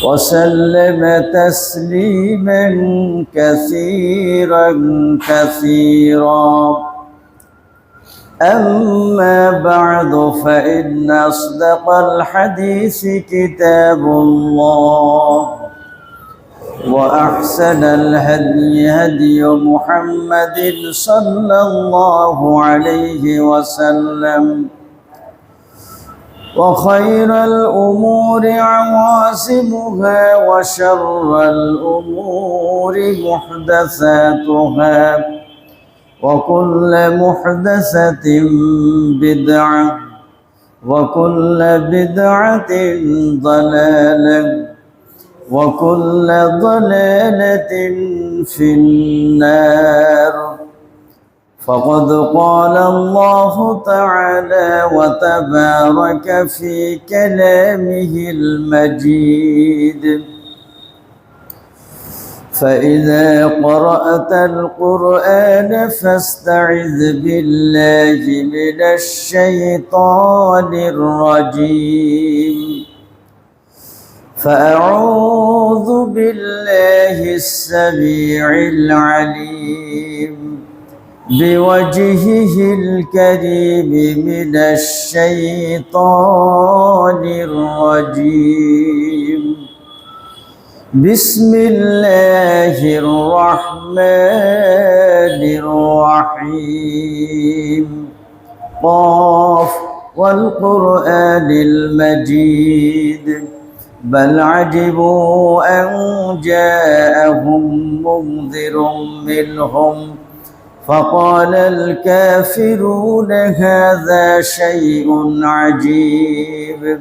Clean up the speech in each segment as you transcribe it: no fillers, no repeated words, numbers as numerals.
وسلم تسليما كثيرا كثيرا. أما بعد، فإن أصدق الحديث كتاب الله، وأحسن الهدي هدي محمد صلى الله عليه وسلم، وخير الأمور عوازمها، وشر الأمور محدثاتها، وكل محدثة بدعة، وكل بدعة ضلالة، وكل ضلالة في النار. فقد قال الله تعالى وتبارك في كلامه المجيد: فإذا قرأت القرآن فاستعذ بالله من الشيطان الرجيم. فأعوذ بالله السميع العليم بوجهه الكريم من الشيطان الرجيم. بسم الله الرحمن الرحيم. قاف والقرآن المجيد، بل عجبوا أن جاءهم منذر منهم فقال الكافرون هذا شيء عجيب،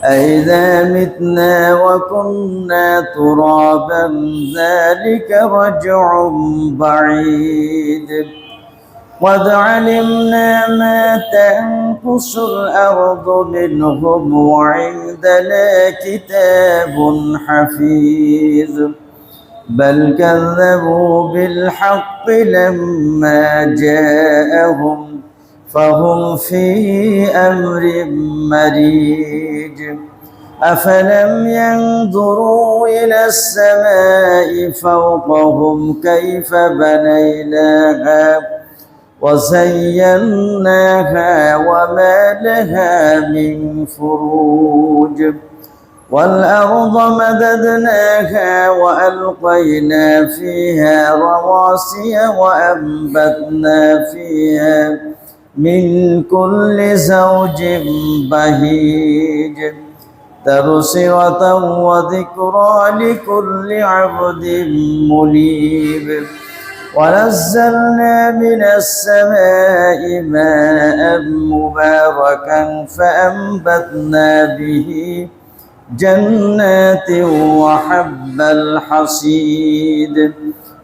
أإذا متنا وكنا ترابا ذلك رجع بعيد. قد علمنا ما تنقص الأرض منهم، وعندنا كتاب حفيظ. بل كذبوا بالحق لما جاءهم، فهم في أمر مريج. أفلم ينظروا إلى السماء فوقهم كيف بنيناها وزيناها وما لها من فروج. والأرض مددناها وألقينا فيها رواسي وأنبتنا فيها من كل زوج بهيج، تبصرة وذكرى لكل عبد منيب. ونزلنا من السماء ماء مباركا فأنبتنا به جنات وحب الحصيد،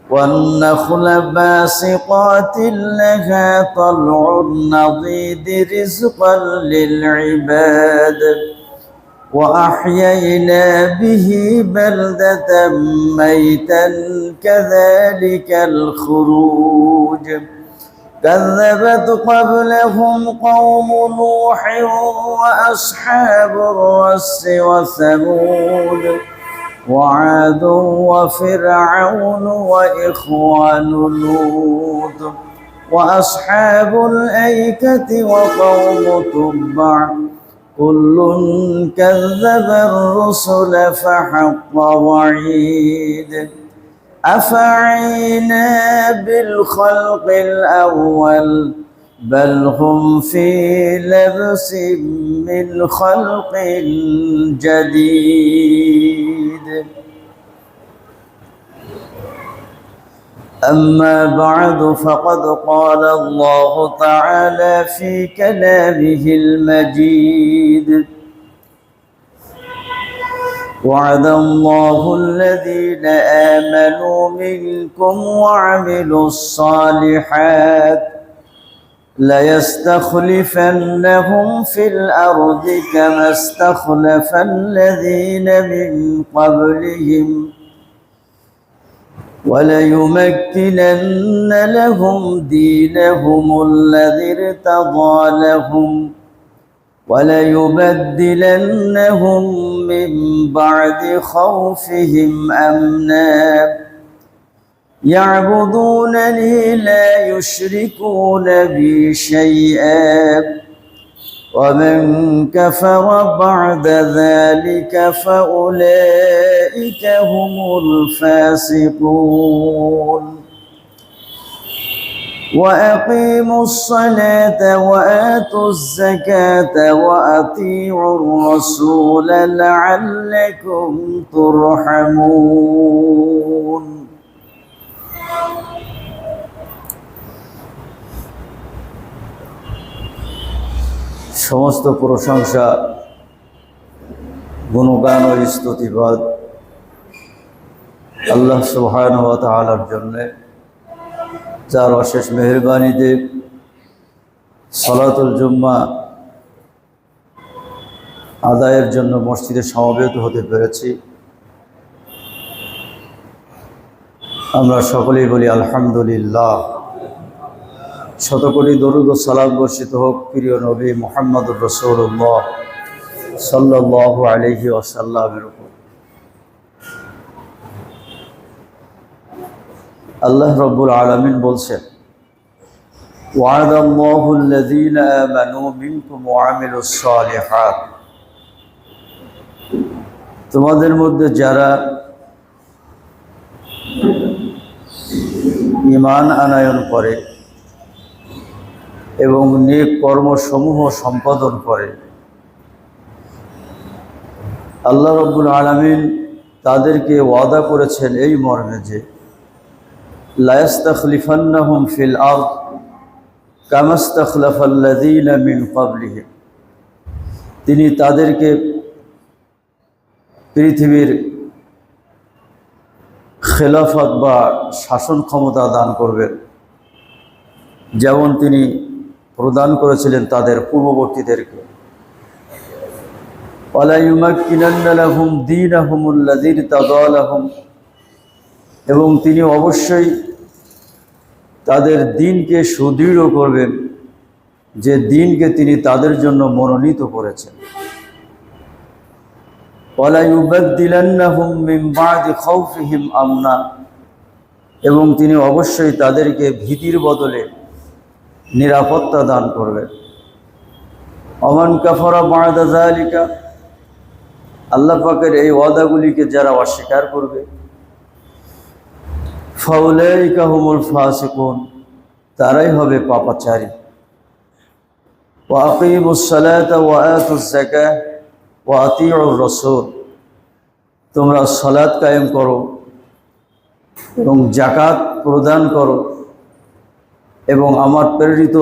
والنخل باسقات لها طلع نضيد رزقا للعباد. وأحيينا به بلدة ميتا كذلك الخروج. كذبت قبلهم قوم نوح وأصحاب الرس وثمود وعاد وفرعون وإخوان لوط وأصحاب الأيكة وقوم تبع، كل كذب الرسل فحق وعيد. أفعينا بالخلق الأول، بل هم في لبس من خلق جديد. أما بعد، فقد قال الله تعالى في كلامه المجيد: وعد الله الذين آمنوا منكم وعملوا الصالحات ليستخلفنهم في الأرض كما استخلف الذين من قبلهم وليمكنن لهم دينهم الذي ارتضى لهم وليبدلنهم من بعد خوفهم أمنا يعبدونني لا يشركون بي شيئا ومن كفر بعد ذلك فأولئك هم الفاسقون وأقيموا الصلاة وآتوا الزكاة وأطيعوا الرسول لعلكم ترحمون সমস্ত প্রশংসা গুণগান ও স্তুতিবাদ আল্লাহ সুবহানাহু ওয়া তাআলার জন্য, যার অশেষ মেহেরবানিতে সালাতুল জুম্মা আদায়ের জন্য মসজিদে সমবেত হতে পেরেছি। আমরা সকলেই বলি আলহামদুলিল্লাহ। শতকোটি দরুদ ও সালাম বর্ষিত হোক প্রিয় নবী মুহাম্মদুর রাসূলুল্লাহ সাল্লাল্লাহু আলাইহি ওয়াসাল্লামের উপর। আল্লাহ রাব্বুল আলামিন বলছেন, ওয়া'দাল্লাহুল্লাযীনা আমানু মিনকুম ওয়া আমিলুস সালিহাত, তোমাদের মধ্যে যারা ঈমান আনয়ন করে এবং নেক কর্মসমূহ সম্পাদন করে, আল্লাহ রাব্বুল আলামিন তাদেরকে ওয়াদা করেছেন এই মর্মে যে লা ইস্তাখলিফান্নাহুম ফিল আরদ কামা ইস্তাখলাফাল্লাযীনা মিন ক্বাবলিহিম, তিনি তাদেরকে পৃথিবীর খেলাফত বা শাসন ক্ষমতা দান করবেন, যেমন তিনি প্রদান করেছিলেন তাদের পূর্ববর্তীদেরকে। ওয়ালা ইউমাক্কিনান্না লাহুম দীনাহুমুল্লাযী ইরতাদা লাহুম, এবং তিনি অবশ্যই তাদের দ্বীনকে সুদৃঢ় করবেন, যে দ্বীনকে তিনি তাদের জন্য মনোনীত করেছেন। ওয়ালা ইউবাদদিলান্নাহুম মিন বা'দি খাউফিহিম আমনা, এবং তিনি অবশ্যই তাদেরকে ভীতির বদলে নিরাপত্তা দান করবেন। ওমান কাফারা বা'দা যালিকা, আল্লাহ পাকের এই ওয়াদাগুলিকে যারা অস্বীকার করবে, ফাউলাইকা হুমুল ফাসিকুন, তারাই হবে পাপাচারী। ওয়া আকিমুস সালাতা ওয়া আতুজ যাকাত ওয়া আতিউর রাসূল, তোমরা সালাত কায়েম করো এবং যাকাত প্রদান করো এবং আমার প্রেরিত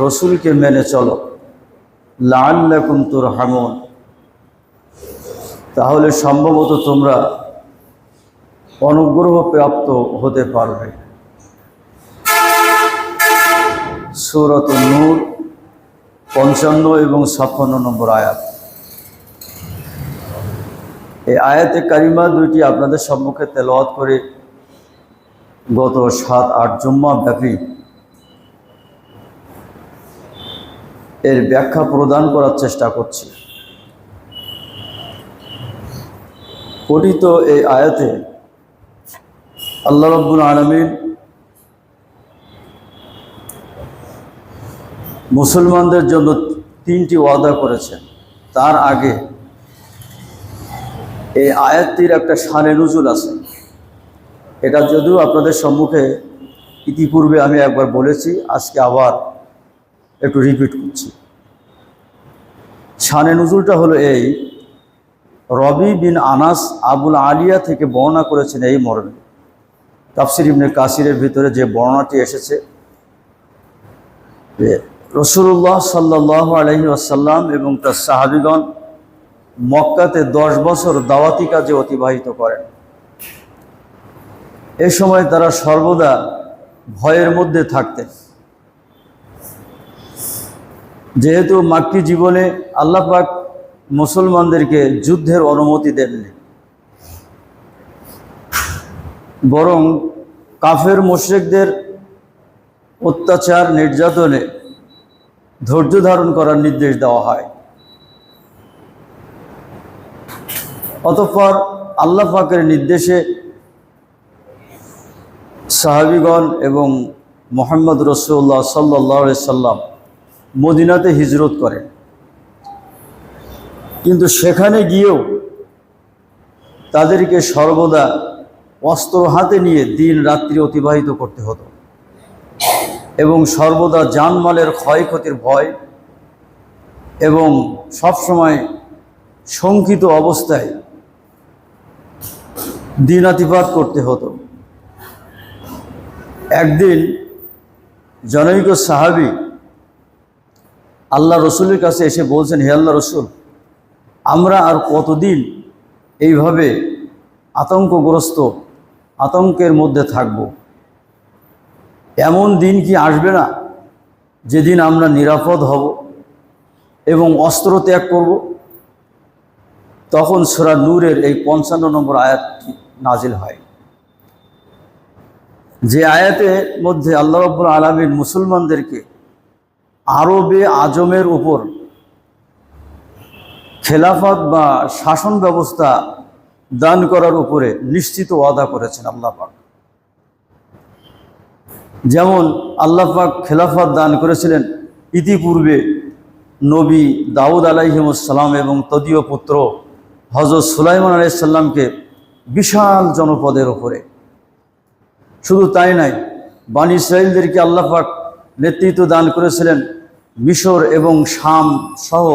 রসুলকে মেনে চলো, লাআল্লাকুম তুরহামুন, তাহলে সম্ভবত তোমরা অনুগ্রহ প্রাপ্ত হতে পারবে। সূরাতুন নূর 55 এবং 56 নম্বর আয়াত। এই আয়াতে কারিমা দুইটি আপনাদের সম্মুখে তেলাওয়াত করে গত 7-8 জুম্মা ব্যাপী এর ব্যাখ্যা প্রদান করার চেষ্টা করছি। পঠিত এই আয়াতে আল্লাহ রাব্বুল আলামিন মুসলমানদের জন্য 3টি ওয়াদা করেছেন। তার আগে এই আয়াতটির একটা শানে নুজুল আছে। এটা যদিও আপনাদের সম্মুখে ইতিপূর্বে আমি একবার বলেছি, আজকে আবার একটু রিপিট করছি। শানে নুজুলটা হলো এই, রবি বিন আনাস আবুল আলিয়া থেকে বর্ণনা করেছেন এই মর্মে। তাফসির ইবনে কাসিরের ভিতরে যে বর্ণনাটি এসেছে, রাসূলুল্লাহ সাল্লাল্লাহু আলাইহি ওয়াসাল্লাম এবং তার সাহাবীগণ মক্কাতে 10 বছর দাওয়াতি কাজে অতিবাহিত করেন। এ সময় তারা সর্বদা ভয়ের মধ্যে থাকতেন, যেহেতু মাক্কি জীবনে আল্লাহ পাক মুসলমানদেরকে যুদ্ধের অনুমতি দেননি, বরং কাফের মুশরিকদের অত্যাচার নির্যাতনে ধৈর্য ধারণ করার নির্দেশ দেওয়া হয়। অতঃপর আল্লাহ পাকের নির্দেশে সাহাবীগণ এবং মুহাম্মদ রাসূলুল্লাহ সাল্লাল্লাহু আলাইহি সাল্লাম মদিনাতে হিজরত করেন। কিন্তু সেখানে গিয়েও তাদেরকে সর্বদা অস্ত্র হাতে নিয়ে দিন রাত্রি অতিবাহিত করতে হতো এবং সর্বদা জানমালের ক্ষয়ক্ষতির ভয় এবং সবসময় শঙ্কিত অবস্থায় দিনাতিপাত করতে হতো। একদিন জনৈক সাহাবী আল্লাহ রসুলের কাছে এসে বলছেন, হে আল্লাহ রসুল, আমরা আর কতদিন এইভাবে আতঙ্কগ্রস্ত, আতঙ্কের মধ্যে থাকব? এমন দিন কি আসবে না যেদিন আমরা নিরাপদ হব এবং অস্ত্র ত্যাগ করব? তখন সূরা নূরের এই 55 নম্বর আয়াতটি নাজিল হয়, যে আয়াতের মধ্যে আল্লাহ রাব্বুল আলামিন মুসলমানদেরকে আরবে আজমের উপর খেলাফত বা শাসন ব্যবস্থা দান করার উপরে নিশ্চিত ওয়াদা করেছেন আল্লাহ পাক। যেমন আল্লাহ পাক খেলাফত দান করেছিলেন ইতিপূর্বে নবী দাউদ আলাইহিস সালাম এবং তদীয় পুত্র হযরত সুলাইমান আলাইহিস সালামকে বিশাল জনপদের উপরে। শুধু তাই নয়, বনী ইসরাঈলদেরকে আল্লাহ পাক নেতৃত্ব দান করেছিলেন মিশর এবং শাম সহ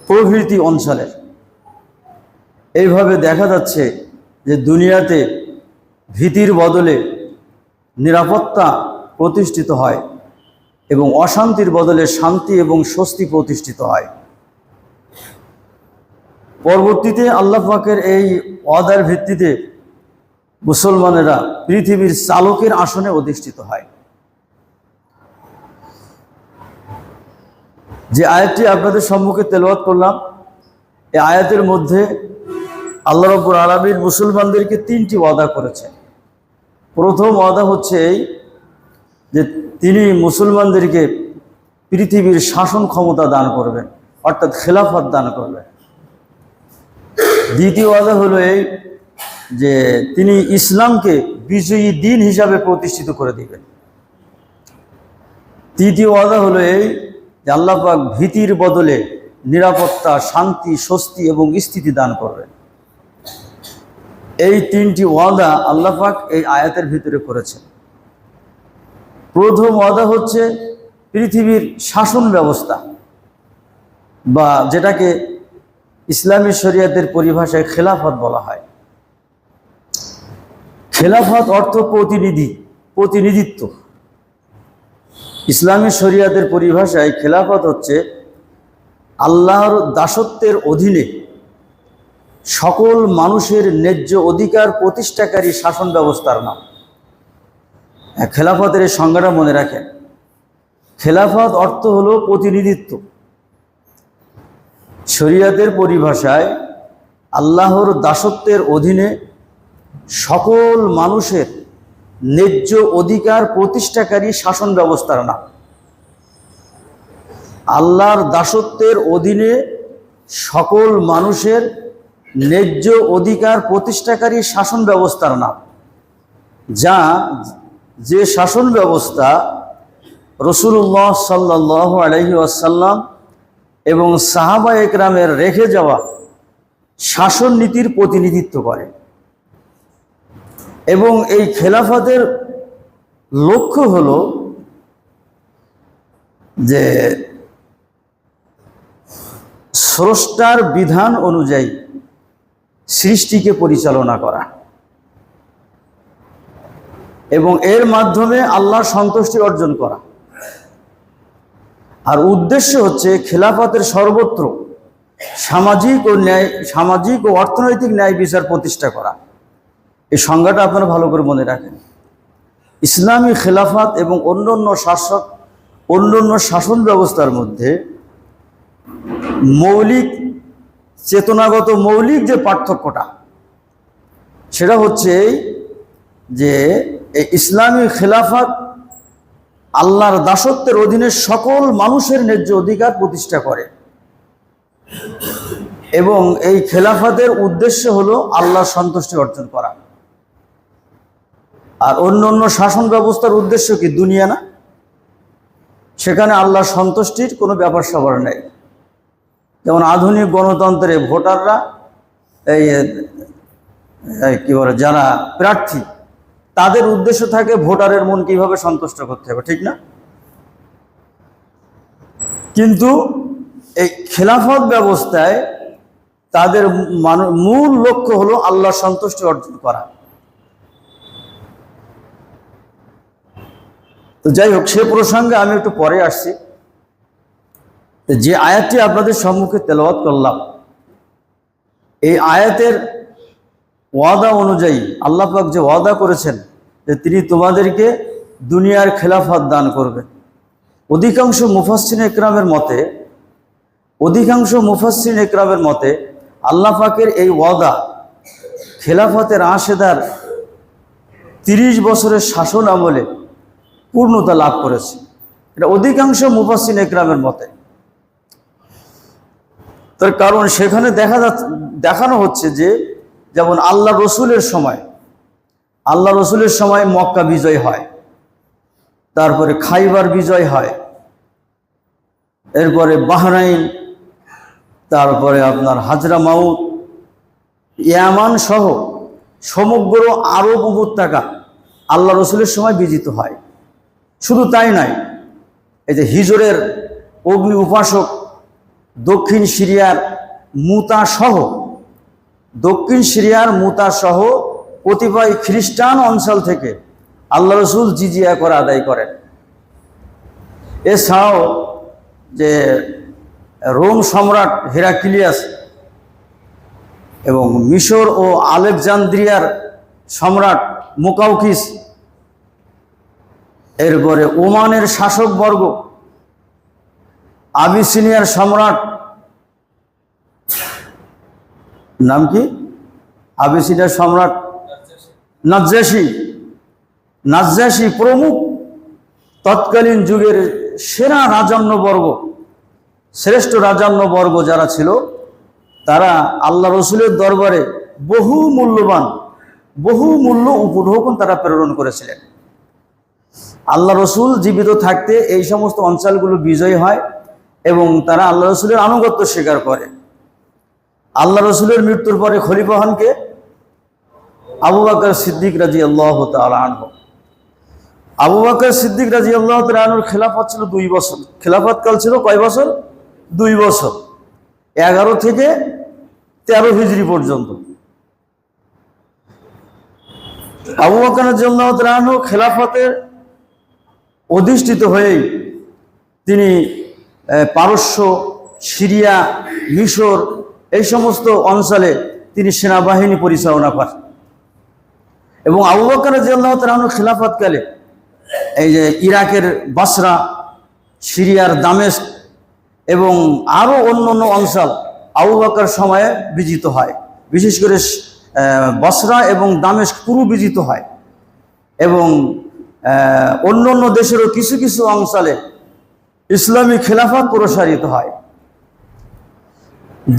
প্রভৃতি অঞ্চলে। এইভাবে দেখা যাচ্ছে যে দুনিয়াতে ভীতির বদলে নিরাপত্তা প্রতিষ্ঠিত হয় এবং অশান্তির বদলে শান্তি এবং স্বস্তি প্রতিষ্ঠিত হয়। পরবর্তীতে আল্লাহ পাকের এই ওয়াদার ভিত্তিতে মুসলমানেরা পৃথিবীর চালকের আসনে অধিষ্ঠিত হয়। যে আয়াতটি আপনাদের সম্মুখে তেলাওয়াত করলাম, এই আয়াতের মধ্যে আল্লাহ রাব্বুল আলামিন মুসলমানদেরকে 3টি ওয়াদা করেছেন। প্রথম ওয়াদা হচ্ছে এই যে তিনি মুসলমানদেরকে পৃথিবীর শাসন ক্ষমতা দান করবেন, অর্থাৎ খেলাফত দান করবেন। দ্বিতীয় ওয়াদা হলো এই যে তিনি ইসলামকে বিজয়ী দিন হিসাবে প্রতিষ্ঠিত করে দিবেন। তৃতীয় ওয়াদা হলো এই যে আল্লাহ পাক ভীতির বদলে নিরাপত্তা, শান্তি, স্বস্তি এবং স্থিতি দান করবেন। এই 3টি ওয়াদা আল্লাহ পাক এই আয়াতের ভিতরে করেছেন। প্রথম ওয়াদা হচ্ছে পৃথিবীর শাসন ব্যবস্থা, বা যেটাকে ইসলামী শরিয়াতের পরিভাষায় খেলাফত বলা হয়। খেলাফত অর্থ প্রতিনিধিত্ব। ইসলামী শরিয়াতের পরিভাষায় খেলাফত হচ্ছে আল্লাহর দাসত্বের অধীনে সকল মানুষের ন্যায্য অধিকার প্রতিষ্ঠাকারী শাসন ব্যবস্থার নাম। খেলাফতের এই সংজ্ঞাটা মনে রাখেন। খেলাফত অর্থ হলো প্রতিনিধিত্ব। শরিয়াতের পরিভাষায় আল্লাহর দাসত্বের অধীনে সকল মানুষের ন্যায্য অধিকার প্রতিষ্ঠাকারী শাসন ব্যবস্থার নাম। আল্লাহর দাসত্বের অধীনে সকল মানুষের ন্যায্য অধিকার প্রতিষ্ঠাকারী শাসন ব্যবস্থার নাম, যে শাসন ব্যবস্থা রাসূলুল্লাহ সাল্লাল্লাহু আলাইহি ওয়াসাল্লাম এবং সাহাবা একরামের রেখে যাওয়া শাসন নীতির প্রতিনিধিত্ব করে। এবং এই খেলাফতের লক্ষ্য হলো যে স্রষ্টার বিধান অনুযায়ী সৃষ্টিকে পরিচালনা করা এবং এর মাধ্যমে আল্লাহর সন্তুষ্টি অর্জন করা। আর উদ্দেশ্য হচ্ছে খেলাফতের সর্বত্র সামাজিক ও অর্থনৈতিক ন্যায় বিচার প্রতিষ্ঠা করা। এই সংজ্ঞাটা আপনারা ভালো করে মনে রাখেন। ইসলামী খেলাফত এবং অন্যান্য শাসন ব্যবস্থার মধ্যে চেতনাগত মৌলিক যে পার্থক্যটা, সেটা হচ্ছে যে এই ইসলামী খেলাফত আল্লাহর দাসত্বের অধীনে সকল মানুষের ন্যায্য অধিকার প্রতিষ্ঠা করে এবং এই খেলাফতের উদ্দেশ্য হলো আল্লাহর সন্তুষ্টি অর্জন করা। আর অন্য অন্য শাসন ব্যবস্থার উদ্দেশ্য কি? দুনিয়া না? সেখানে আল্লাহর সন্তুষ্টির কোনো ব্যাপার স্যাপার নেই। যেমন আধুনিক গণতন্ত্রে ভোটাররা কি বলে, যারা প্রার্থী, তাদের উদ্দেশ্য থাকে ভোটারের মন কিভাবে সন্তুষ্ট করতে হবে, ঠিক না? কিন্তু এই খেলাফত ব্যবস্থায় তাদের মূল লক্ষ্য হলো আল্লাহর সন্তুষ্টি অর্জন করা। তো যাই হোক, সে প্রসঙ্গে আমি একটু পরে আসছি। যে আয়াতটি আপনাদের সম্মুখে তেলাওয়াত করলাম, এই আয়াতের ওয়াদা অনুযায়ী আল্লাহ পাক যে ওয়াদা করেছেন যে তিনি তোমাদেরকে দুনিয়ার খেলাফত দান করবেন, অধিকাংশ মুফাসসিরিন ইকরামের মতে আল্লাহ পাকের এই ওয়াদা খেলাফতের রাশেদার 30 বছরের শাসন আমলে পূর্ণতা লাভ করেছে। এটা অধিকাংশ মুফাসসিরিন ইকরামের মতে। তার কারণ সেখানে দেখানো হচ্ছে যে যেমন আল্লাহ রসুলের সময় মক্কা বিজয় হয়, তারপরে খাইবার বিজয় হয়, এরপরে বাহরাইন, তারপরে আপনার হাজরামাউত, ইয়ামান সহ সমগ্র আরব উপত্যকা আল্লাহ রসুলের সময় বিজিত হয়। শুধু তাই নয়, এই যে হিজরের অগ্নি উপাসক দক্ষিণ সিরিয়ার মুতা সহ কতিপয় খ্রিস্টান অঞ্চল থেকে আল্লাহ রসুল জিজিয়া কর আদায় করেন। এছাড়াও যে রোম সম্রাট হেরাক্লিয়াস এবং মিশর ও আলেকজান্দ্রিয়ার সম্রাট মুকাউকিস, এরপরে ওমানের শাসকবর্গ, আবিসিনিয়ার সম্রাট, নাম কি? আবিসিনিয়ার সম্রাট নাজ্জাশী প্রমুখ তৎকালীন যুগের সেরা শ্রেষ্ঠ রাজন্যবর্গ যারা ছিল, তারা আল্লাহ রসুলের দরবারে বহু মূল্য উপঢৌকন তারা প্রেরণ করেছিলেন। আল্লাহ রসুল জীবিত থাকতে এই সমস্ত অঞ্চলগুলো বিজয় হয় এবং তারা আল্লাহ রসুলের আনুগত্য স্বীকার করে। আল্লাহ রসুলের মৃত্যুর পরে খলিফা হন কে? আবু বকর সিদ্দিক রাদিয়াল্লাহু তাআলা আনহু। আবু বকর সিদ্দিক রাদিয়াল্লাহু তাআলা আনহুর খেলাফত ছিল 2 বছর। খেলাফতকাল ছিল কয় বছর? 2 বছর, 11 থেকে 13 হিজরি পর্যন্ত। আবু বকর রাদিয়াল্লাহু তাআলা আনহু খেলাফতের অধিষ্ঠিত হয়েই তিনি পারস্য, সিরিয়া, মিশর এই সমস্ত অঞ্চলে তিনি সেনাবাহিনী পরিচালনা করেন। এবং আবু বকর রাদিয়াল্লাহু তাআলা আনহু খেলাফতকালে এই যে ইরাকের বাসরা, সিরিয়ার দামেস্ক এবং আরও অন্য অঞ্চল আবু বকর সময়ে বিজিত হয়। বিশেষ করে বসরা এবং দামেস্ক পুরো বিজিত হয় এবং অন্য দেশেরও কিছু কিছু অঞ্চলে ইসলামী খেলাফত প্রসারিত হয়।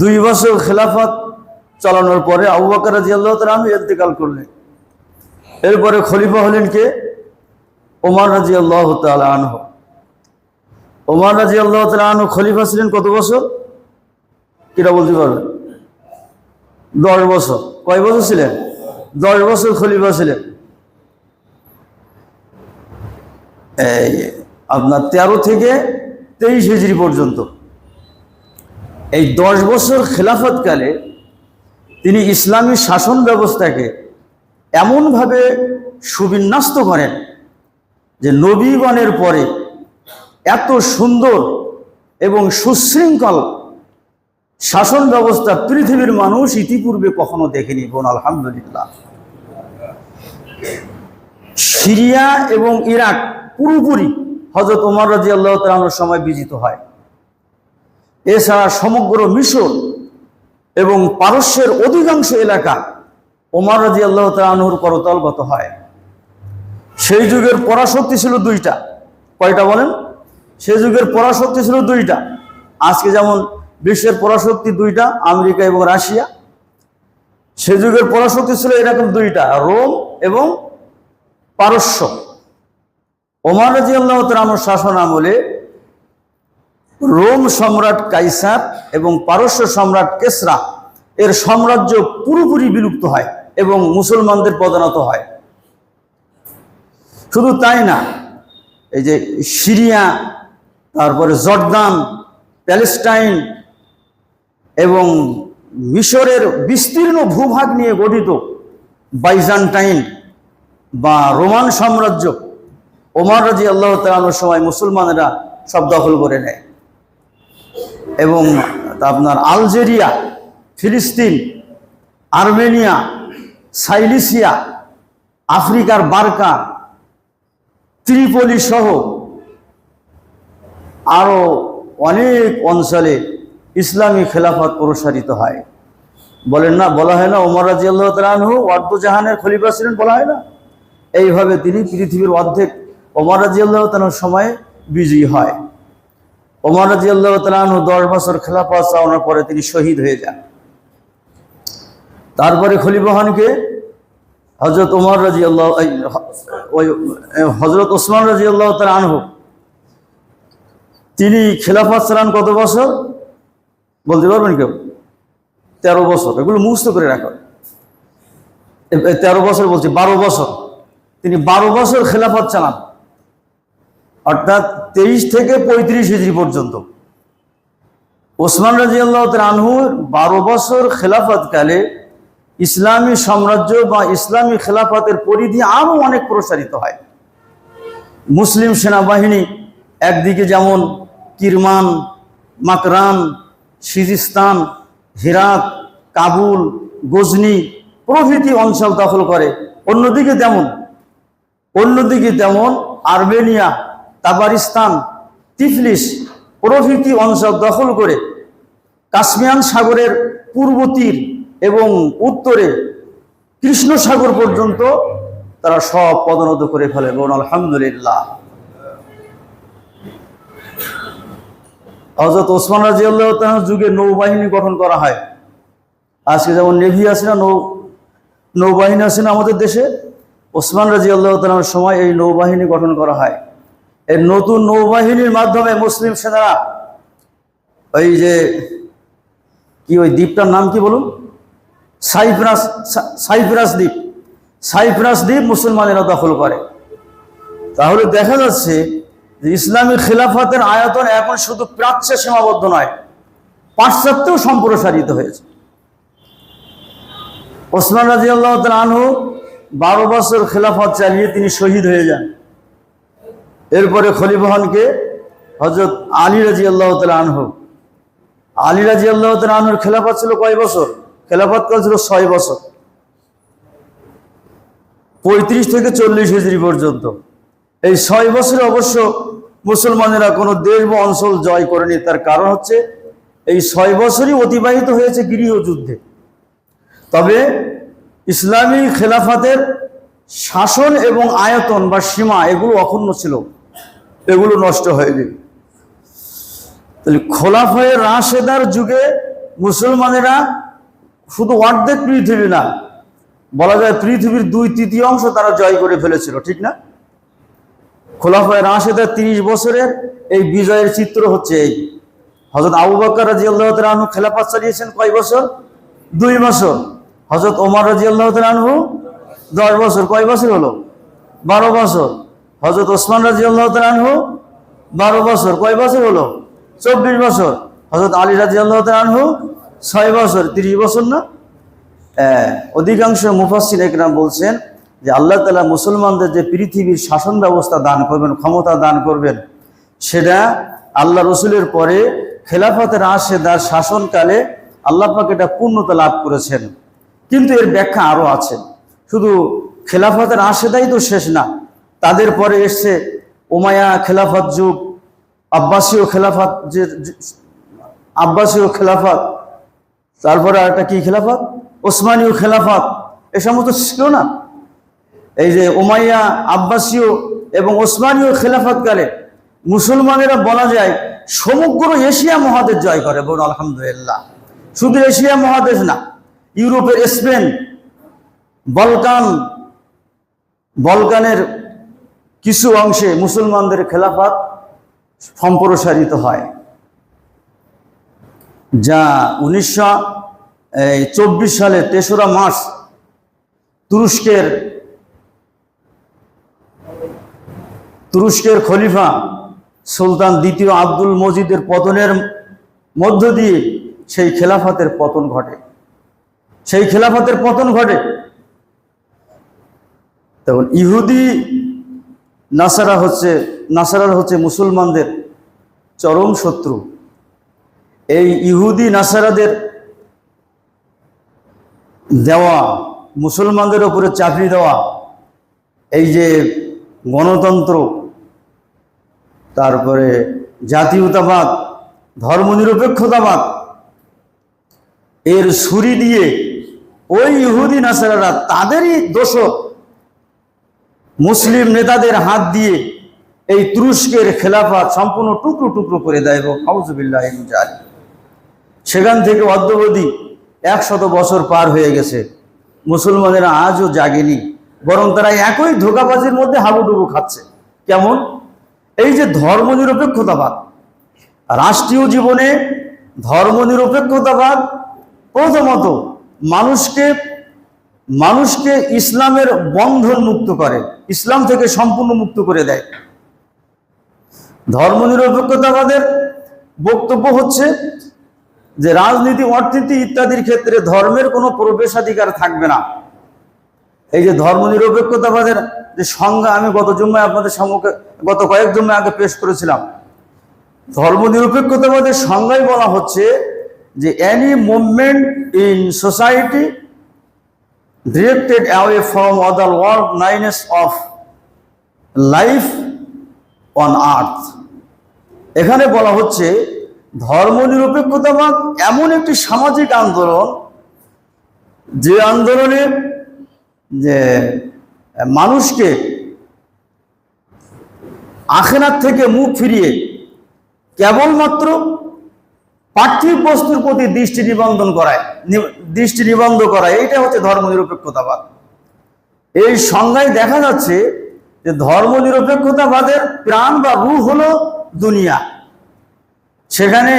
2 বছর খেলাফত চালানোর পরে আবু বকর রাদিয়াল্লাহু তাআলা আনহু ইন্তেকাল করলেন। এরপরে খলিফা হলেন কে? ওমর রাদিয়াল্লাহু তাআলা আনহু। ওমর রাদিয়াল্লাহু তাআলা আনহু খলিফা ছিলেন কত বছর? কিরা বলতে পারবেন? 10 বছর। কয় বছর ছিলেন? 10 বছর খলিফা ছিলেন। আপনার 13 থেকে 23 হিজরি পর্যন্ত। এই 10 বছর খেলাফতকালে তিনি ইসলামী শাসন ব্যবস্থাকে এমনভাবে সুবিন্যস্ত করেন যে নবীগণের পরে এত সুন্দর এবং সুশৃঙ্খল শাসন ব্যবস্থা পৃথিবীর মানুষ ইতিপূর্বে কখনো দেখেনি। বোন আলহামদুলিল্লাহ। সিরিয়া এবং ইরাক পুরোপুরি হযরত ওমর রাদিয়াল্লাহু তাআলা আনহুর সময় বিজিত হয়। এছাড়া সমগ্র মিশর এবং পারস্যের অধিকাংশ এলাকা ওমর রাদিয়াল্লাহু তাআলা আনহুর করতলগত হয়। সেই যুগের পরাশক্তি ছিল 2টা। কয়টা বলেন? সে যুগের পরাশক্তি ছিল দুইটা। আজকে যেমন বিশ্বের পরাশক্তি দুইটা, আমেরিকা এবং রাশিয়া, সে যুগের পরাশক্তি ছিল এরকম দুইটা, রোম এবং পারস্য। ওমর রাদিয়াল্লাহু তাআলা আনহুর শাসন আমলে রোম সম্রাট কাইসার এবং পারস্য সম্রাট কেসরা এর সাম্রাজ্য পুরোপুরি বিলুপ্ত হয় এবং মুসলমানদের পদানত হয়। শুধু তাই না, এই যে সিরিয়া, তারপরে জর্দান, প্যালেস্টাইন এবং মিশরের বিস্তীর্ণ ভূভাগ নিয়ে গঠিত বাইজান্টাইন বা রোমান সাম্রাজ্য ওমর রাদিয়াল্লাহু তাআলা আনহুর সময় মুসলমানেরা সব দখল করে নেয়। এবং আপনার আলজেরিয়া, ফিলিস্তিন, আর্মেনিয়া, সাইলিসিয়া, আফ্রিকার বার্কা, ত্রিপলি সহ আরও অনেক অঞ্চলে ইসলামী খেলাফত প্রসারিত হয়। বলেন না, বলা হয় না ওমর রাদিয়াল্লাহু তাআলা আনহু ওয়ার্দুজাহানের খলিফা ছিলেন, বলা হয় না? এইভাবে তিনি পৃথিবীর অর্ধেক ওমর রাদিয়াল্লাহু তাআলার সময়ে বিজয়ী হয়। ওমর রাদিয়াল্লাহু তাআলা আনহু 10 বছর খেলাফত চালানোর পরে তিনি শহীদ হয়ে যান। তারপরে খলিফা হন কে? হযরত ওমর রাদিয়াল্লাহু হযরত ওসমান রাদিয়াল্লাহু তাআলা আনহু। তিনি খেলাফত চালান কত বছর বলতে পারবেন কেউ? 13 বছর। এগুলো মুখস্থ করে রাখো। 13 বছর বলছি, 12 বছর। তিনি 12 বছর খেলাফত চালান, অর্থাৎ 23 থেকে 35 হিজরি পর্যন্ত। ওসমান রাদিয়াল্লাহু তাআলা আনহু 12 বছর খেলাফতকালে ইসলামী সাম্রাজ্য বা ইসলামী খেলাফতের পরিধি আরও অনেক প্রসারিত হয়। মুসলিম সেনাবাহিনী একদিকে যেমন কিরমান, মাকরান, সিজিস্তান, হেরাত, কাবুল, গজনি প্রভৃতি অঞ্চল দখল করে, অন্যদিকে তেমন আর্মেনিয়া, তাবারিস্তান, তিফলিস প্রভৃতি অঞ্চল দখল করে কাস্পিয়ান সাগরের পূর্ব তীর এবং উত্তরে কৃষ্ণ সাগর পর্যন্ত তারা সব পদনত করে ফেলে। বলুন আলহামদুলিল্লাহ। হযরত ওসমান রাদিয়াল্লাহু তাআলার যুগে নৌবাহিনী গঠন করা হয়। আজকে যেমন নেভি আছে না, নৌবাহিনী আছে না আমাদের দেশে, ওসমান রাদিয়াল্লাহু তাআলার সময় এই নৌবাহিনী গঠন করা হয়। এই নতুন নৌবাহিনীর মাধ্যমে মুসলিম সেনারা ওই যে কি, ওই দ্বীপটার নাম কি বলুন? সাইপ্রাস দ্বীপ মুসলমানেরা দখল করে। তাহলে দেখা যাচ্ছে যে ইসলামী খেলাফতের আয়তন এখন শুধু প্রাচ্যে সীমাবদ্ধ নয়, পাশ্চাত্যেও সম্প্রসারিত হয়েছে। ওসমান রাদিয়াল্লাহু তাআলা আনহু 12 বছর খেলাফত চালিয়ে তিনি শহীদ হয়ে যান। এরপরে খলিফা হন কে? হযরত আলী রাদিয়াল্লাহু তাআলা আনহু। আলী রাদিয়াল্লাহু তাআলা আনহুর খেলাফত ছিল কয় বছর? খেলাফত কাল ছিল 6 বছর, 35 থেকে 40 হিজরি পর্যন্ত। এই 6 বছরে অবশ্য মুসলমানেরা কোনো দেশ বা অঞ্চল জয় করেনি। তার কারণ হচ্ছে এই 6 বছরই অতিবাহিত হয়েছে গৃহযুদ্ধে। তবে ইসলামী খেলাফতের শাসন এবং আয়তন বা সীমা এগুলো অক্ষুণ্ণ ছিল, এগুলো নষ্ট হয়নি। তাহলে খোলাফায়ে রাশেদার যুগে মুসলমানেরা শুধু অর্ধেক পৃথিবী না, বলা যায় পৃথিবীর 2/3 তারা জয় করে ফেলেছিল, ঠিক না? খোলাফায়ে রাশেদার 30 বছরের এই বিজয়ের চিত্র হচ্ছে এই। হযরত আবু বকর রাদিয়াল্লাহু তাআলা আনহু খেলাফত চালিয়েছেন কয় বছর? 2 বছর। হযরত ওমর রাদিয়াল্লাহু তাআলা আনহু 10 বছর। কয় বছর হলো? 12 বছর। হযরত ওসমান রাদিয়াল্লাহু তাআলা আনহু 12 বছর। কয় বছর হলো? 24 বছর। হযরত আলী রাদিয়াল্লাহু তাআলা আনহু 6 বছর। 30 বছর না? অধিকাংশ মুফাসসির একরাম বলছেন যে আল্লাহ তাআলা মুসলমানদের যে পৃথিবীর শাসন ব্যবস্থা দান করবেন, ক্ষমতা দান করবেন, সেটা আল্লাহ রসুলের পরে খেলাফতে রাশেদার শাসনকালে আল্লাহ পাক এটা পূর্ণতা লাভ করেছেন। কিন্তু এর ব্যাখ্যা আরও আছে। শুধু খেলাফতে রাশেদাই তো শেষ না, তাদের পরে এসছে উমাইয়া খেলাফত যুগ, আব্বাসীয় খেলাফত, তারপরে আরেকটা কি খেলাফত? ওসমানীয় খেলাফত। এ সমস্ত ছিল না। এই যে উমাইয়া, আব্বাসীয় এবং ওসমানীয় খেলাফতকালে মুসলমানেরা বলা যায় সমগ্র এশিয়া মহাদেশ জয় করে, বলুন আলহামদুলিল্লাহ। শুধু এশিয়া মহাদেশ না, ইউরোপের স্পেন, বলকানের কিছু অংশে মুসলমানদের খেলাফত সম্প্রসারিত হয়, যা 1924 সালে 3রা মার্চ তুরস্কের খলিফা সুলতান দ্বিতীয় আব্দুল মজিদের পতনের মধ্য দিয়ে সেই খেলাফতের পতন ঘটে। তখন ইহুদি নাসারা হচ্ছে মুসলমানদের চরম শত্রু। এই ইহুদি নাসারাদের দেওয়া, মুসলমানদের উপরে চাপিয়ে দেওয়া এই যে গণতন্ত্র, তারপরে জাতীয়তাবাদ, ধর্মনিরপেক্ষতাবাদ, এর ছুরি দিয়ে ওই ইহুদি নাসারারা তাদেরই দোষক মুসলিম নেতাদের হাত দিয়ে এই তুরস্কের খেলাফত সম্পূর্ণ টুকরো টুকরো করে দেয় এবং আউযুবিল্লাহি মিন যালিক। সেখান থেকে অদ্যাবধি 100 বছর পার হয়ে গেছে, মুসলমানেরা আজও জাগেনি, বরং তারা একই ধোঁকাবাজির মধ্যে হাবুডুবু খাচ্ছে। কেমন? এই যে ধর্মনিরপেক্ষতাবাদ, রাষ্ট্রীয় জীবনে ধর্মনিরপেক্ষতাবাদ প্রথমত মানুষকে ইসলামের বন্ধন মুক্ত করে, ইসলাম থেকে সম্পূর্ণ মুক্ত করে দেয়। ধর্মনিরপেক্ষতাবাদের বক্তব্য হচ্ছে যে রাজনীতি, অর্থনীতি ইত্যাদির ক্ষেত্রে ধর্মের কোনো প্রবেশাধিকার থাকবে না। এই যে ধর্মনিরপেক্ষতাবাদের যে সংজ্ঞা আমি গত জুম্মায় আপনাদের সম্মুখে গত কয়েক জুম্মায় আগে পেশ করেছিলাম, ধর্মনিরপেক্ষতাবাদের সংজ্ঞায় বলা হচ্ছে যে any movement in society directed away from other worldliness of life on earth। এখানে বলা হচ্ছে ধর্মনিরপেক্ষতাবাদ এমন একটি সামাজিক আন্দোলন, যে আন্দোলনে যে মানুষকে আখিরাত থেকে মুখ ফিরিয়ে কেবলমাত্র পার্থিব বস্তুর প্রতি দৃষ্টি নিবন্ধ করায়, এইটা হচ্ছে ধর্মনিরপেক্ষতাবাদ। এই সংজ্ঞায় দেখা যাচ্ছে যে ধর্মনিরপেক্ষতাবাদের প্রাণ বা রূহ হলো দুনিয়া, সেখানে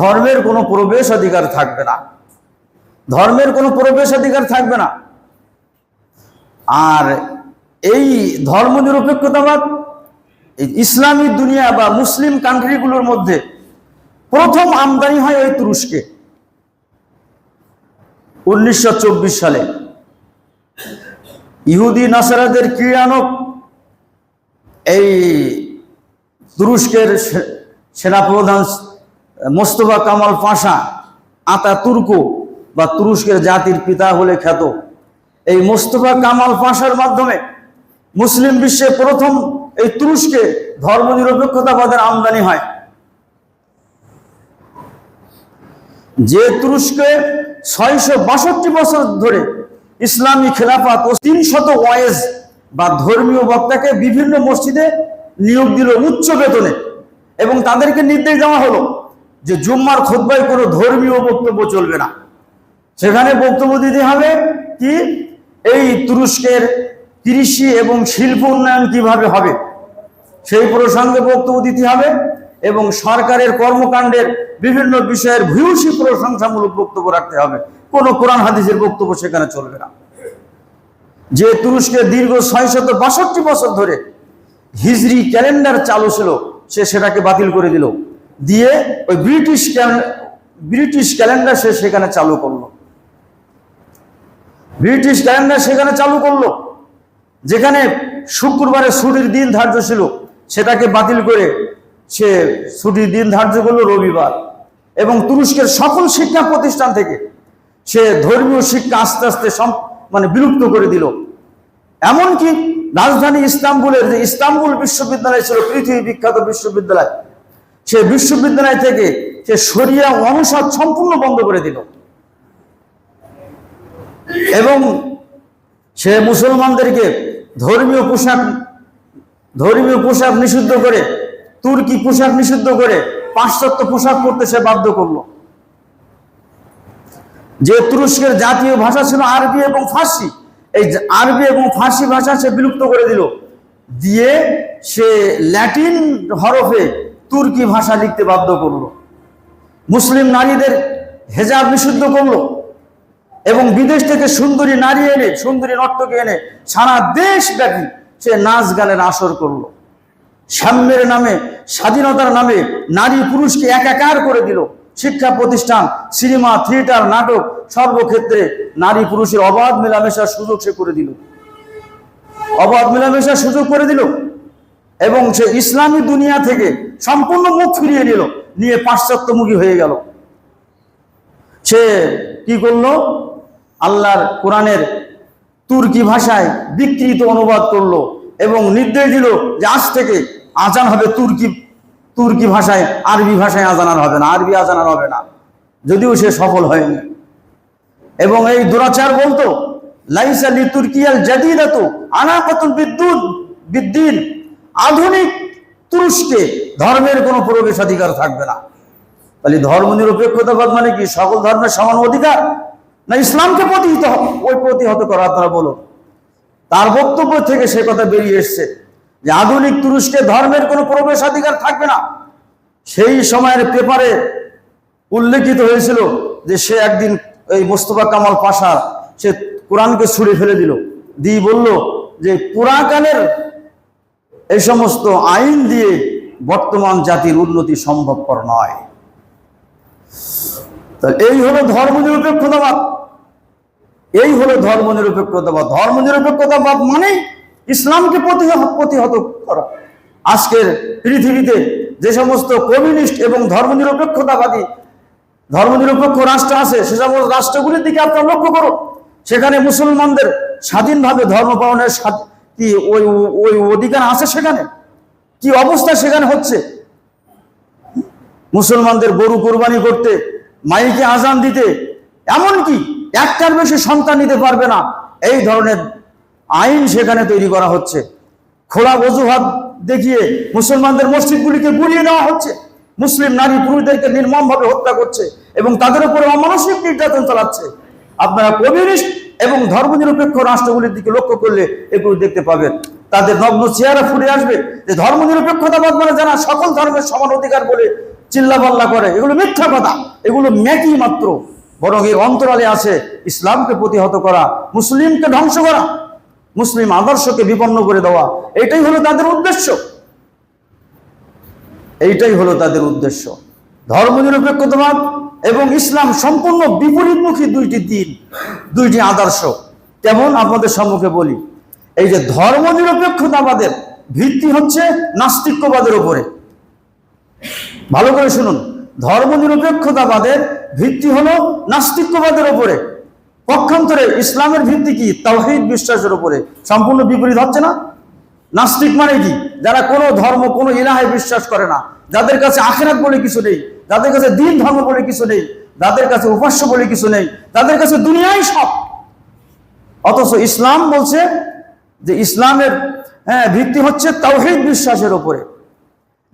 ধর্মের কোনো প্রবেশাধিকার থাকবে না। আর এই ধর্মনিরপেক্ষতাবাদ ইসলামী দুনিয়া বা মুসলিম কান্ট্রিগুলোর মধ্যে প্রথম আমদানি হয় ওই তুরস্কে 1924 সালে। ইহুদি নাসারাদের ক্রীড়ানক এই তুরস্কের সেনাপ্রধান মোস্তফা কামাল পাশা আতাতুর্ক বা তুরস্কের জাতির পিতা বলে খ্যাত, এই মোস্তফা কামাল পাশার মাধ্যমে মুসলিম বিশ্বে প্রথম এই তুরস্কে ধর্মনিরপেক্ষতাবাদের আমদানি হয়। যে তুরস্কে 662 বছর ধরে ইসলামী খেলাফত ও 300 ওয়াইজ বা ধর্মীয় বক্তাকে বিভিন্ন মসজিদে নিয়োগ দিল উচ্চ বেতনে, এবং তাদেরকে নির্দেশ দেওয়া হলো যে জুম্মার খুতবায় কোনো ধর্মীয় বক্তব্য চলবে না, সেখানে বক্তব্য দিতে হবে কি এই তুরস্কের কৃষি এবং শিল্প উন্নয়ন কিভাবে হবে সেই প্রসঙ্গে বক্তব্য দিতে হবে, এবং সরকারের কর্মকাণ্ডের বিভিন্ন বিষয়ের ভূয়সী প্রশংসামূলক বক্তব্য রাখতে হবে। কোনো কোরআন হাদিসের বক্তব্য সেখানে চলবে না। যে তুরস্কের দীর্ঘ 662 বছর ধরে হিজরি ক্যালেন্ডার চালু ছিল, সেটাকে বাতিল করে দিল, দিয়ে ওই ব্রিটিশ ক্যালেন্ডার সেখানে চালু করলো। যেখানে শুক্রবারে ছুটির দিন ধার্য ছিল, সেটাকে বাতিল করে সে ছুটির দিন ধার্য করলো রবিবার, এবং তুরস্কের সকল শিক্ষা প্রতিষ্ঠান থেকে সে ধর্মীয় শিক্ষা আস্তে আস্তে বিলুপ্ত করে দিল। এমনকি রাজধানী ইস্তাম্বুলের যে ইস্তাম্বুল বিশ্ববিদ্যালয় ছিল পৃথিবী বিখ্যাত বিশ্ববিদ্যালয়, সে বিশ্ববিদ্যালয় থেকে সে শরিয়া অনুষদ সম্পূর্ণ বন্ধ করে দিল, এবং সে মুসলমানদেরকে ধর্মীয় পোশাক নিষিদ্ধ করে তুর্কি পোশাক নিষিদ্ধ করে পাশ্চাত্য পোশাক পরতে সে বাধ্য করলো। যে তুরস্কের জাতীয় ভাষা ছিল আরবি এবং ফার্সি, এই আরবি এবং ফার্সি ভাষা সে বিলুপ্ত করে দিল, দিয়ে সে ল্যাটিন হরফে তুর্কি ভাষা লিখতে বাধ্য করলো। মুসলিম নারীদের হেজাব নিষিদ্ধ করলো এবং বিদেশ থেকে সুন্দরী নারী এনে, সুন্দরী নর্তকী এনে সারা দেশব্যাপী সে নাচ গানের আসর করলো। সাম্যের নামে, স্বাধীনতার নামে নারী পুরুষকে একাকার করে দিল। শিক্ষা প্রতিষ্ঠান, সিনেমা, থিয়েটার, নাটক সর্বক্ষেত্রে নারী পুরুষের অবাধ মেলামেশার সুযোগ সে করে দিল, অবাধ মেলামেশার সুযোগ করে দিল। এবং সে ইসলামী দুনিয়া থেকে সম্পূর্ণ মুখ ফিরিয়ে নিল, নিয়ে পাশ্চাত্যমুখী হয়ে গেল। সে কি করলো? আল্লাহর কোরআনের তুর্কি ভাষায় বিকৃত অনুবাদ করলো এবং নির্দেশ দিল যে আজ থেকে আজান হবে তুর্কি ভাষায়, আরবি ভাষায় আজান আর হবে না, আরবি আজান আর হবে না। যদিও সে সফল হয়নি। এবং এই দুরাচার বলতো লাইসা লি তুর্কিয়াল জাদিদাতু আনাকাতুল বিদ্দিন, আধুনিক তুরস্কে ধর্মের কোনো প্রবেশাধিকার থাকবে না। তাহলে ধর্ম নিরপেক্ষতাবাদ মানে কি? সকল ধর্মের সমান অধিকার, না ইসলামকে প্রতিহত করা? আপনারা বলুন। তার বক্তব্য থেকে সে কথা বেরিয়ে এসছে যে আধুনিক তুরস্কে ধর্মের কোনো প্রবেশাধিকার থাকবে না। সেই সময়ের পেপারে উল্লেখিত হয়েছিল যে সে একদিন এই মোস্তফা কামাল পাশা সে কোরআনকে ছুঁড়ে ফেলে দিল, দিয়ে বলল যে পুরাকালের এই সমস্ত আইন দিয়ে বর্তমান জাতির উন্নতি সম্ভবপর নয়। এই হলো ধর্মনিরপেক্ষতাবাদ, এই হলো ধর্মনিরপেক্ষতাবাদ। ধর্মনিরপেক্ষতাবাদ মানেই ইসলামকে প্রতিহত করা। আজকের পৃথিবীতে যে সমস্ত কমিউনিস্ট এবং ধর্মনিরপেক্ষ রাষ্ট্র আছে, সে সমস্ত রাষ্ট্রগুলির দিকে আপনারা লক্ষ্য করুন, সেখানে মুসলমানদের স্বাধীনভাবে ধর্ম পালনের কি ওই অধিকার আছে? সেখানে কি অবস্থা সেখানে হচ্ছে? মুসলমানদের গরু কোরবানি করতে, মাইকে আজান দিতে, এমনকি একটার বেশি সন্তান নিতে পারবে না, এই ধরনের আইন সেখানে তৈরি করা হচ্ছে। খোলা অজুহাত দেখিয়ে মুসলমানদের মসজিদগুলিকে গুলিয়ে নেওয়া হচ্ছে, মুসলিম নারী পুরুষদেরকে নির্মমভাবে হত্যা করছে এবং তাদের উপরে অমানসিক নির্যাতন চালাচ্ছে। আপনারা কমিউনিস্ট এবং ধর্মনিরপেক্ষ রাষ্ট্রগুলির দিকে লক্ষ্য করলে এগুলো দেখতে পাবেন। তাদের নগ্ন চেহারা ফুটে আসবে যে ধর্মনিরপেক্ষতাবাদ মানে যারা সকল ধর্মের সমান অধিকার বলে চিল্লাপাল্লা করে, এগুলো মিথ্যা কথা, এগুলো ম্যাকি মাত্র। বরং এর অন্তরালে আছে ইসলামকে প্রতিহত করা, মুসলিমকে ধ্বংস করা, মুসলিম আদর্শকে বিপন্ন করে দেওয়া। এটাই হলো তাদের উদ্দেশ্য, এইটাই হলো তাদের উদ্দেশ্য। ধর্মনিরপেক্ষতাবাদ এবং ইসলাম সম্পূর্ণ বিপরীতমুখী দুইটি দিন, দুইটি আদর্শ। কেমন? আপনাদের সম্মুখে বলি। এই যে ধর্মনিরপেক্ষতাবাদের ভিত্তি হচ্ছে নাস্তিক্যবাদের উপরে। ভালো করে শুনুন, ধর্মনিরপেক্ষতাবাদের ভিত্তি হলো নাস্তিক্যবাদের উপরে। পক্ষান্তরে ইসলামের ভিত্তি কি? তাওহীদ বিশ্বাসের উপরে। সম্পূর্ণ বিপরীত হচ্ছে না? নাস্তিক মানে কি? যারা কোনো ধর্ম, কোনো ইলাহে বিশ্বাস করে না, যাদের কাছে আখিরাত বলে কিছু নেই, যাদের কাছে দ্বীন ধর্ম বলে কিছু নেই, যাদের কাছে উপাস্য বলে কিছু নেই, যাদের কাছে দুনিয়াই সব। অথচ ইসলাম বলছে যে ইসলামের ভিত্তি হচ্ছে তাওহীদ বিশ্বাসের উপরে।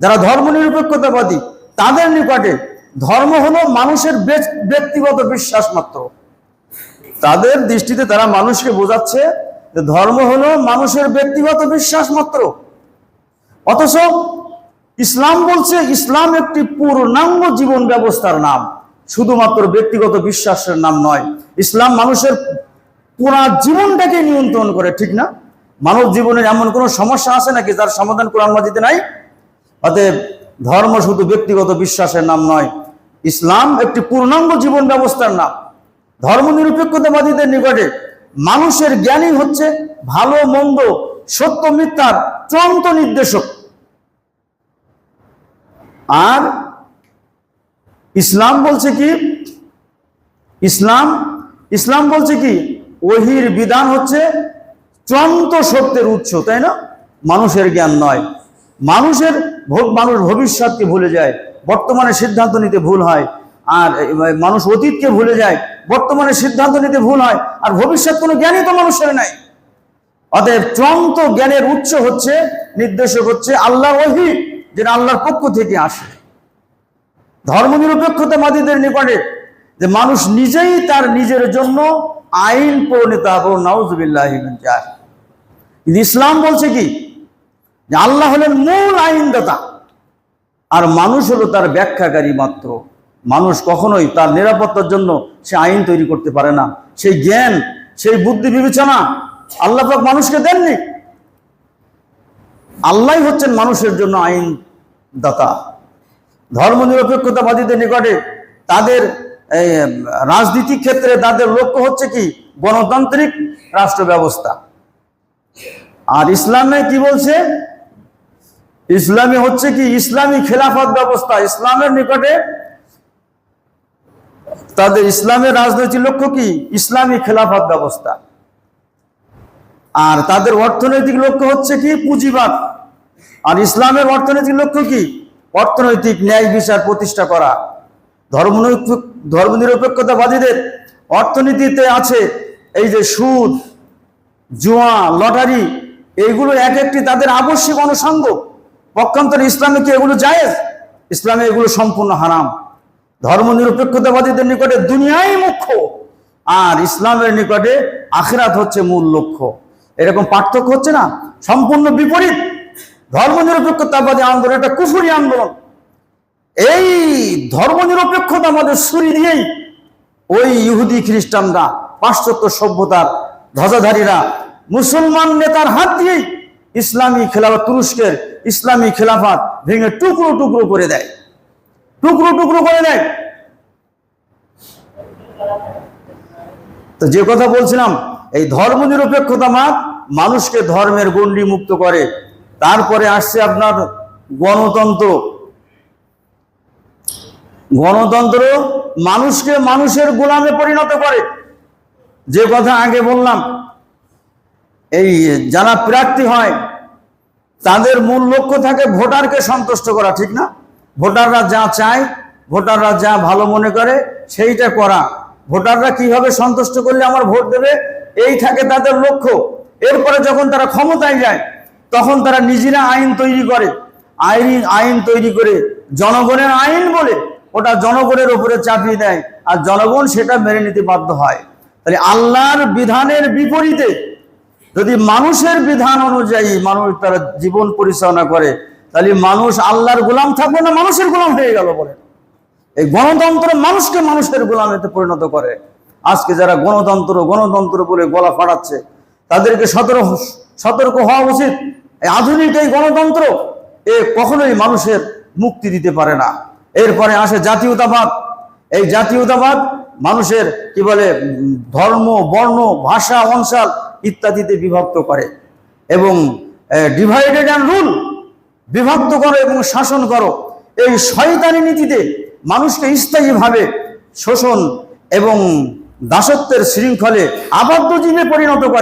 যারা ধর্মনিরপেক্ষতাবাদী, তাদের নিকটে ধর্ম হলো মানুষের ব্যক্তিগত বিশ্বাস মাত্র। তাদের দৃষ্টিতে তারা মানুষকে বোঝাচ্ছে যে ধর্ম হলো মানুষের ব্যক্তিগত বিশ্বাস মাত্র। অথচ ইসলাম বলছে ইসলাম একটি পূর্ণাঙ্গ জীবন ব্যবস্থার নাম, শুধুমাত্র ব্যক্তিগত বিশ্বাসের নাম নয়। ইসলাম মানুষের পুরা জীবনটাকে নিয়ন্ত্রণ করে, ঠিক না? মানব জীবনের এমন কোনো সমস্যা আছে নাকি যার সমাধান কোরআন মাজিদে নাই? অতএব ধর্ম শুধু ব্যক্তিগত বিশ্বাসের নাম নয়, ইসলাম একটি পূর্ণাঙ্গ জীবন ব্যবস্থার নাম। ধর্মনিরপেক্ষতাবাদীদের নিকটে মানুষের জ্ঞানই হচ্ছে ভালো মন্দ, সত্য মিথ্যার চূড়ান্ত নির্দেশক। আর ইসলাম বলছে কি? ইসলাম বলছে কি? ওহির বিধান হচ্ছে চূড়ান্ত সত্যের উৎস, তাই না? মানুষের জ্ঞান নয়। মানুষ ভবিষ্যৎকে ভুলে যায়, বর্তমানে সিদ্ধান্ত নিতে ভুল হয়। আর মানুষ অতীতকে ভুলে যায়, বর্তমানে সিদ্ধান্ত নিতে ভুল হয়। আর ভবিষ্যৎ কোনো জ্ঞানই তো মানুষের নাই। অতএব চূড়ান্ত জ্ঞানের উৎস হচ্ছে, নির্দেশক হচ্ছে আল্লাহর ওহী, যেটা আল্লাহর পক্ষ থেকে আসে। ধর্মনিরপেক্ষতাবাদীদের নিকটে যে মানুষ নিজেই তার নিজের জন্য আইন প্রণেতা হবে, নাউজুবিল্লাহি মিন যালিক। কিন্তু ইসলাম বলছে কি, যে আল্লাহ হলেন মূল আইনদাতা আর মানুষ হলো তার ব্যাখ্যাকারী মাত্র। মানুষ কখনোই তার নিরাপত্তার জন্য সে আইন তৈরি করতে পারে না। সেই জ্ঞান, সেই বুদ্ধি বিবেচনা আল্লাহ পাক মানুষকে দেননি। আল্লাহই হচ্ছেন মানুষের জন্য আইন দাতা। ধর্মনিরপেক্ষতাবাদীদের নিকটে তাদের রাজনীতিক ক্ষেত্রে তাদের লক্ষ্য হচ্ছে কি, গণতান্ত্রিক রাষ্ট্র ব্যবস্থা। আর ইসলামে কি বলছে, ইসলামী হচ্ছে কি ইসলামী খেলাফত ব্যবস্থা। ইসলামের নিকটে তাদের ইসলামের রাজনৈতিক লক্ষ্য কি, ইসলামী খেলাফত ব্যবস্থা। আর তাদের অর্থনৈতিক লক্ষ্য হচ্ছে কি, পুঁজিবাদ। আর ইসলামের অর্থনৈতিক লক্ষ্য কি, অর্থনৈতিক ন্যায় বিচার প্রতিষ্ঠা করা। ধর্মনিরপেক্ষতাবাদীদের অর্থনীতিতে আছে এই যে সুদ, জুয়া, লটারি, এইগুলো এক একটি তাদের আবশ্যিক অনুষঙ্গ। পক্ষান্তরে ইসলামে কি এগুলো জায়েজ? ইসলামে এগুলো সম্পূর্ণ হারাম। ধর্মনিরপেক্ষতাবাদীদের নিকটে দুনিয়াই মুখ্য, আর ইসলামের নিকটে আখিরাত হচ্ছে মূল লক্ষ্য। এরকম পার্থক্য হচ্ছে না, সম্পূর্ণ বিপরীত। ধর্মনিরপেক্ষতাবাদী আন্দোলন একটা কুফরি আন্দোলন। এই ধর্মনিরপেক্ষতা আমাদের ছুরি দিয়েই ওই ইহুদি খ্রিস্টানরা, পাশ্চাত্য সভ্যতার ধ্বজাধারীরা, মুসলমান নেতার হাত দিয়েই ইসলামী খেলাফত, তুরস্কের ইসলামী খেলাফত ভেঙে টুকরো টুকরো করে দেয়, টুকরো টুকরো করে দেয়। তো যে কথা বলছিলাম, এই ধর্মনিরপেক্ষতাবাদ মানুষকে ধর্মের গণ্ডি মুক্ত করে। তারপরে আসছে আপনার গণতন্ত্র। গণতন্ত্র মানুষকে মানুষের গোলামে পরিণত করে। যে কথা আগে বললাম, এই যারা প্রার্থী হয় তাদের মূল লক্ষ্য থাকে ভোটারকে সন্তুষ্ট করা, ঠিক না? ভোটাররা যা চায়, ভোটাররা যা ভালো মনে করে সেইটা করা। ভোটাররা কিভাবে সন্তুষ্ট করলে আমার ভোট দেবে, এই থাকে তাদের লক্ষ্য। এরপরে যখন তারা ক্ষমতায় যায় তখন তারা নিজেরা আইন তৈরি করে। আইন তৈরি করে জনগণের আইন বলে ওটা জনগণের উপরে চাপিয়ে দেয়, আর জনগণ সেটা মেনে নিতে বাধ্য হয়। তাহলে আল্লাহর বিধানের বিপরীতে যদি মানুষের বিধান অনুযায়ী মানুষ তারা জীবন পরিচালনা করে, তাহলে মানুষ আল্লাহর গোলাম থাকবে না, মানুষের গোলাম হয়ে গেল বলে। এই গণতন্ত্র মানুষকে মানুষের গোলামে পরিণত করে। আজকে যারা গণতন্ত্র বলে গলা ফাটাচ্ছে, তাদেরকে সতর্ক হওয়া উচিত। এই আধুনিক এই গণতন্ত্র কখনোই মানুষের মুক্তি দিতে পারে না। এরপরে আসে জাতীয়তাবাদ। এই জাতীয়তাবাদ মানুষের কি বলে, ধর্ম, বর্ণ, ভাষা, অঞ্চল ইত্যাদিতে বিভক্ত করে এবং ডিভাইডেড অ্যান্ড রুল, বিভক্ত করো এবং শাসন করো। এই শয়তানি নীতিতে মানুষকে স্থায়ীভাবে শোষণ এবং দাসত্বের শৃঙ্খলে আবদ্ধ জীবে পরিণত করে।